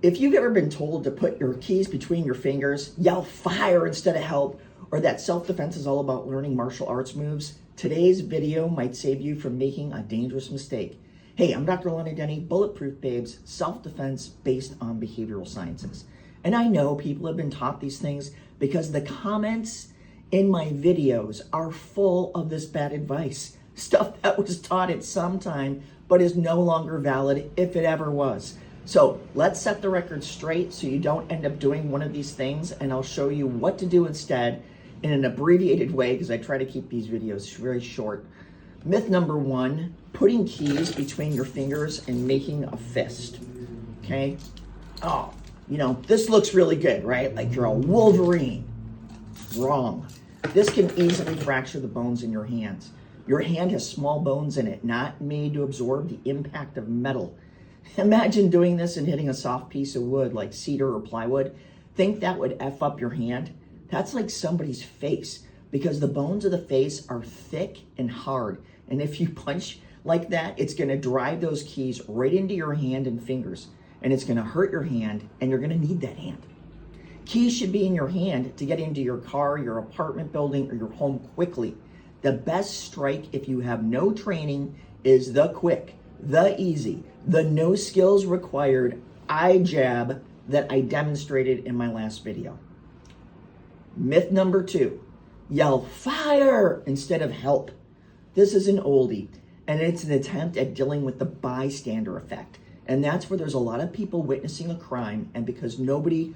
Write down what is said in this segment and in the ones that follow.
If you've ever been told to put your keys between your fingers, yell fire instead of help, or that self-defense is all about learning martial arts moves, today's video might save you from making a dangerous mistake. Hey, I'm Dr. Lenny Denny, Bulletproof Babes, self-defense based on behavioral sciences. And I know people have been taught these things because the comments in my videos are full of this bad advice. Stuff that was taught at some time, but is no longer valid if it ever was. So let's set the record straight so you don't end up doing one of these things, and I'll show you what to do instead in an abbreviated way because I try to keep these videos very short. Myth number one, putting keys between your fingers and making a fist, okay? Oh, this looks really good, right? Like you're a Wolverine. Wrong. This can easily fracture the bones in your hands. Your hand has small bones in it, not made to absorb the impact of metal. Imagine doing this and hitting a soft piece of wood like cedar or plywood. Think that would F up your hand? That's like somebody's face because the bones of the face are thick and hard. And if you punch like that, it's going to drive those keys right into your hand and fingers. And it's going to hurt your hand, and you're going to need that hand. Keys should be in your hand to get into your car, your apartment building, or your home quickly. The best strike if you have no training is the quick, the easy, the no skills required eye jab that I demonstrated in my last video. Myth number two, yell fire instead of help. This is an oldie, and it's an attempt at dealing with the bystander effect. And that's where there's a lot of people witnessing a crime, and because nobody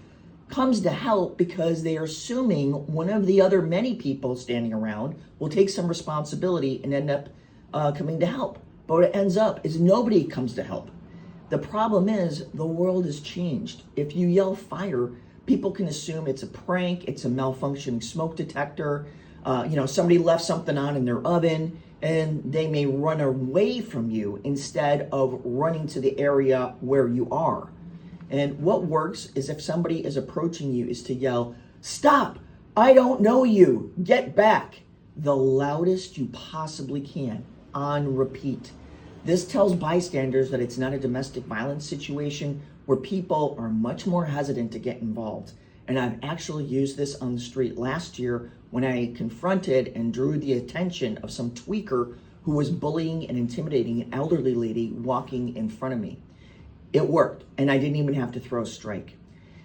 comes to help because they are assuming one of the other many people standing around will take some responsibility and end up coming to help. But what it ends up is nobody comes to help. The problem is the world has changed. If you yell fire, people can assume it's a prank, it's a malfunctioning smoke detector, somebody left something on in their oven, and they may run away from you instead of running to the area where you are. And what works is if somebody is approaching you is to yell, "Stop, I don't know you, get back," the loudest you possibly can on repeat. This tells bystanders that it's not a domestic violence situation where people are much more hesitant to get involved. And I've actually used this on the street last year when I confronted and drew the attention of some tweaker who was bullying and intimidating an elderly lady walking in front of me. It worked, and I didn't even have to throw a strike.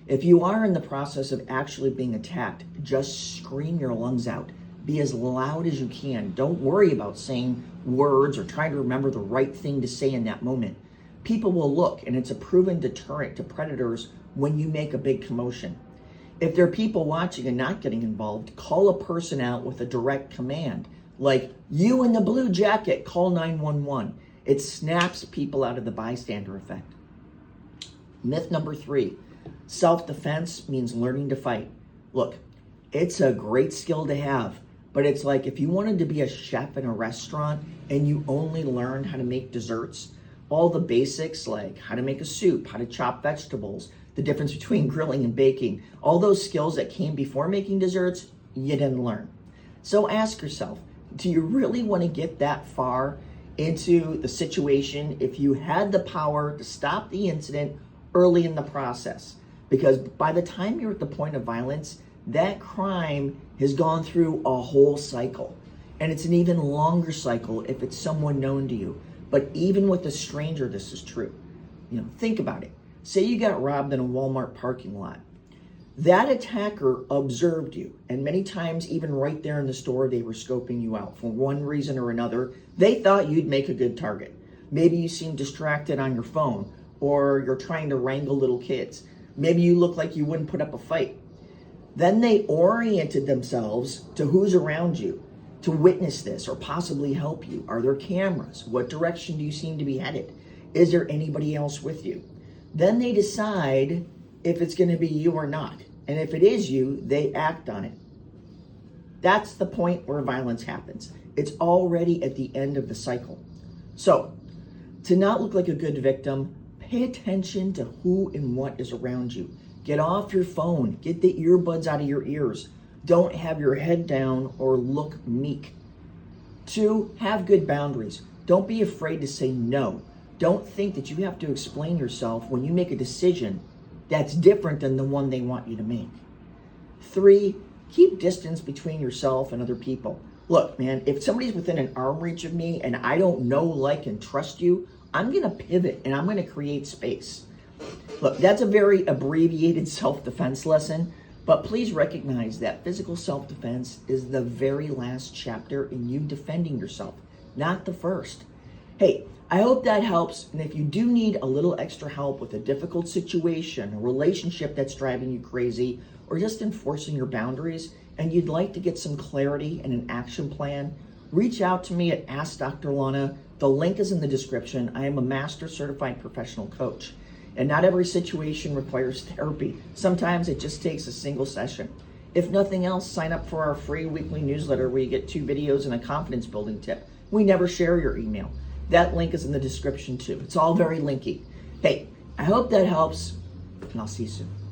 If you are in the process of actually being attacked, just scream your lungs out. Be as loud as you can. Don't worry about saying words or trying to remember the right thing to say in that moment. People will look, and it's a proven deterrent to predators when you make a big commotion. If there are people watching and not getting involved, call a person out with a direct command, like, "You in the blue jacket, call 911. It snaps people out of the bystander effect. Myth number three, self-defense means learning to fight. Look, it's a great skill to have, but it's like if you wanted to be a chef in a restaurant and you only learned how to make desserts, all the basics like how to make a soup, how to chop vegetables, the difference between grilling and baking, all those skills that came before making desserts, you didn't learn. So ask yourself, do you really want to get that far into the situation if you had the power to stop the incident early in the process? Because by the time you're at the point of violence, that crime has gone through a whole cycle. And it's an even longer cycle if it's someone known to you. But even with a stranger, this is true. Think about it. Say you got robbed in a Walmart parking lot. That attacker observed you, and many times even right there in the store, they were scoping you out. For one reason or another, they thought you'd make a good target. Maybe you seem distracted on your phone, or you're trying to wrangle little kids. Maybe you look like you wouldn't put up a fight. Then they oriented themselves to who's around you to witness this or possibly help you. Are there cameras? What direction do you seem to be headed? Is there anybody else with you? Then they decide if it's going to be you or not. And if it is you, they act on it. That's the point where violence happens. It's already at the end of the cycle. So, to not look like a good victim, pay attention to who and what is around you. Get off your phone. Get the earbuds out of your ears. Don't have your head down or look meek. 2, have good boundaries. Don't be afraid to say no. Don't think that you have to explain yourself when you make a decision that's different than the one they want you to make. 3, keep distance between yourself and other people. Look, man, if somebody's within an arm reach of me and I don't know, like, and trust you, I'm going to pivot and I'm going to create space. Look, that's a very abbreviated self-defense lesson, but please recognize that physical self-defense is the very last chapter in you defending yourself, not the first. Hey, I hope that helps. And if you do need a little extra help with a difficult situation, a relationship that's driving you crazy, or just enforcing your boundaries, and you'd like to get some clarity and an action plan, reach out to me at Ask Dr. Lana. The link is in the description. I am a master certified professional coach, and not every situation requires therapy. Sometimes it just takes a single session. If nothing else, sign up for our free weekly newsletter where you get 2 videos and a confidence building tip. We never share your email. That link is in the description too. It's all very linky. Hey, I hope that helps, and I'll see you soon.